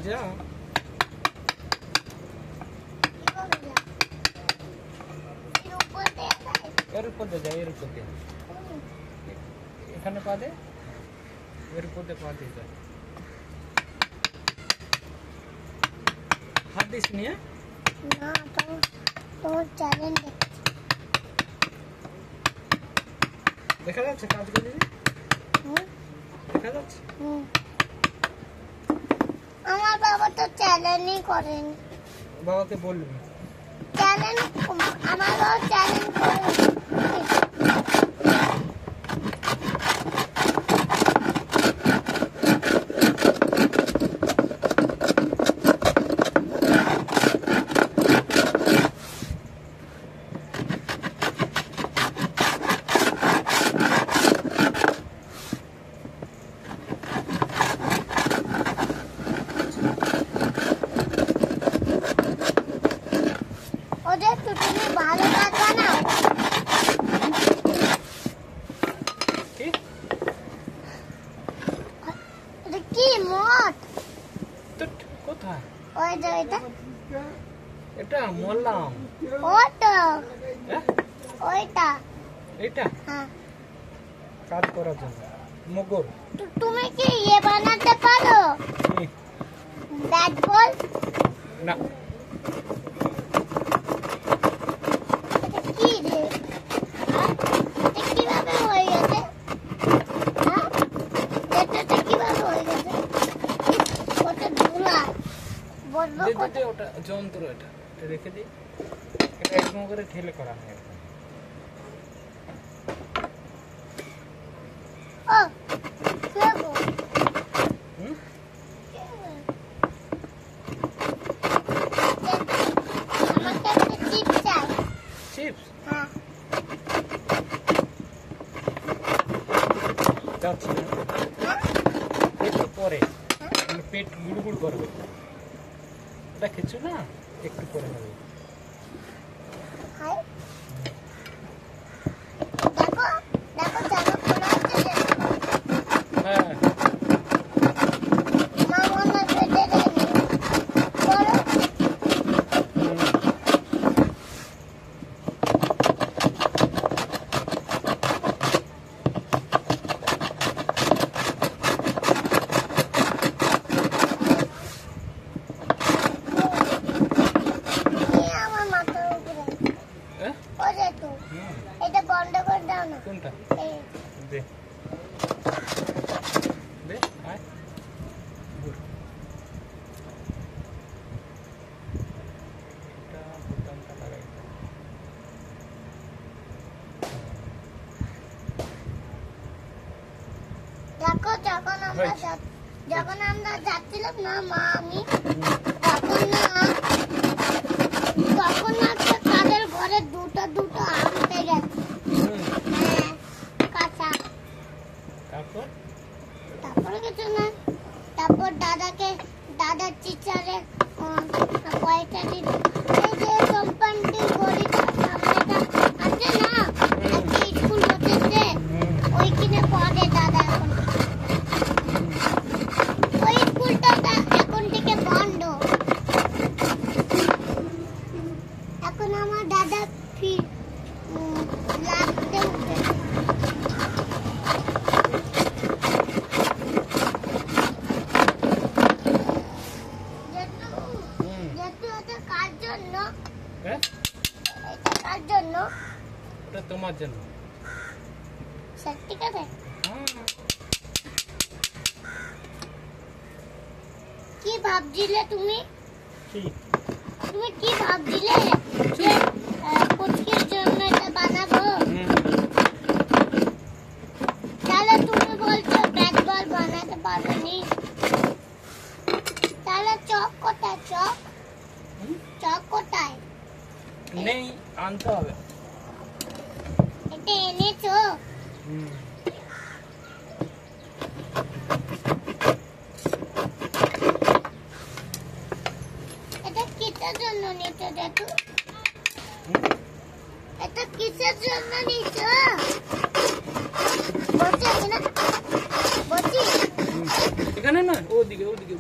যা এর উপর দে, যা এর উপর দে, এখানে পা দে, এর উপর দে, পা দে, যা হাত দিস নি। না তোর চ্যালেঞ্জ দেখা যাচ্ছে কাজ করে দেখা যাচ্ছে। আমার বাবা তো চ্যালেঞ্জই করেনি। বাবাকে বলবি চ্যালেঞ্জ, আমার বাবা চ্যালেঞ্জ করেনি। ওদের তো তুমি ভালো কাজ বানাও। কি এটা কি মদ? তো কোথায় ওই যে এটা এটা মরলাম। ওটা হ্যাঁ ওইটা এটা হ্যাঁ। কাজ করার জন্য মগর। তুমি কি ইয়ে বানাতে পারো? কি? Bat ball? না এটা কি রে? হ্যাঁ? এটা কিভাবে হয়ে গেছে? হ্যাঁ? এটা কিভাবে হয়ে গেছে? ওটা ধুলা বলবো দে দে কোথায়? দে, ওটা যন্ত্র, এটা রেখে দিই। এটা এরকম করে ঠেলে করা হয় এরকম। ও দেখো হুম? আমাকে একটা চিপ চাই। চিপস হ্যাঁ যাচ্ছে না, একটু পরে পেট গুড়গুড় করবে। ওটা খেছো না, একটু পরে হবে। হাই দেখো দেখো জানো খোলা আছে যে হ্যাঁ মা মনে বেঁধে দেয়নি বলো। আমার মাথার উপরে হ্যাঁ ও যে তো হুম। এটা বন্ধ করে দাও না। কোনটা এই দে দে আয় ঘুর। এটা বোতামটা লাগাই দাও। দেখো যখন আমরা হয়েছে। যখন আমরা যাচ্ছিলাম না মা আমি হুম। তখন না একটা কাদের ঘরে দুটো দুটো আম পেয়ে গেছে। হুম। হ্যাঁ কাঁচা। তারপর তারপরে কিছু না, তারপর দাদার টিচারে পয়সা দিল। এই যে কোম্পানির গড়িটা সামনেটা আছে না, একটা স্কুল হচ্ছে ওই কিনে পড়ে দাদা এখন। ওই স্কুলটা এখন থেকে বন্ধ। এখন আমার দাদা লাগতে উঠে। হুম। যেহেতু এটা কার জন্য, হ্যাঁ এটা কার জন্য ওটা তোমার জন্য। সত্যি করে হ্যাঁ কি ভাবছিলে তুমি? কি তুমি কি ভাবছিলে যে পুচকির জন্য এটা বানাবো? হুম। তাহলে তুমি বলছো ব্যাট বল বানাতে পারোনি। তাহলে চক কোথায়? চক কোথায়? নেই, আনতে হবে। এটা এনেছো? হুম। এটা কিসের জন্য নিচ্ছ দেখো? হুম। এটা কিসের জন্য নিচ্ছ? বসে আছে না? বসি? এখানে না, ওদিকে ওদিকে।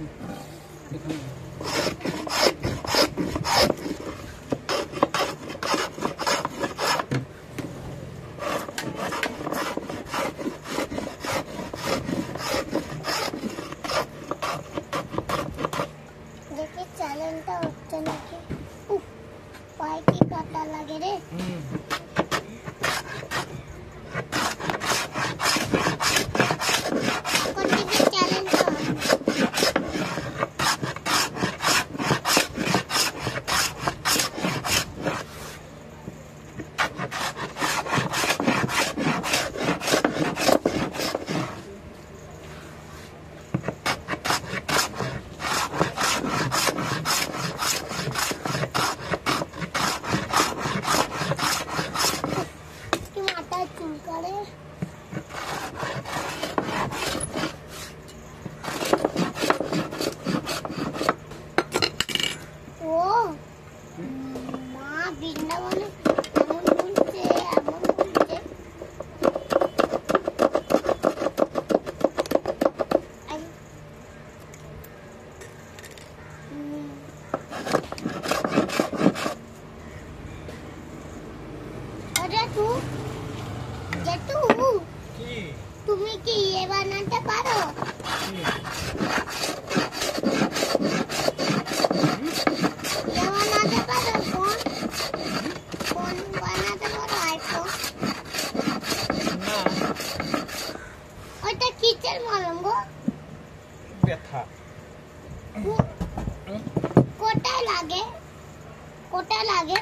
দেখি চ্যানেলটা হচ্ছে নাকি। উফ, পায়ে কি কাটা লাগে রে। এখন দেখি চ্যানেলটা হয়। কি মাথায় চুল করে। ও মা বৃন্দাবনে এমন বলছে এমন বলছে। জেঠু জেঠু কি তুমি কি ইয়ে বানাতে পারো? ইয়ে বানাতে পারো? ফোন ফোন বানাতে পারো? আইফোন? না ওইটা কিসের মলম গো? ব্যথা কোথায় লাগে? কোথায় লাগে?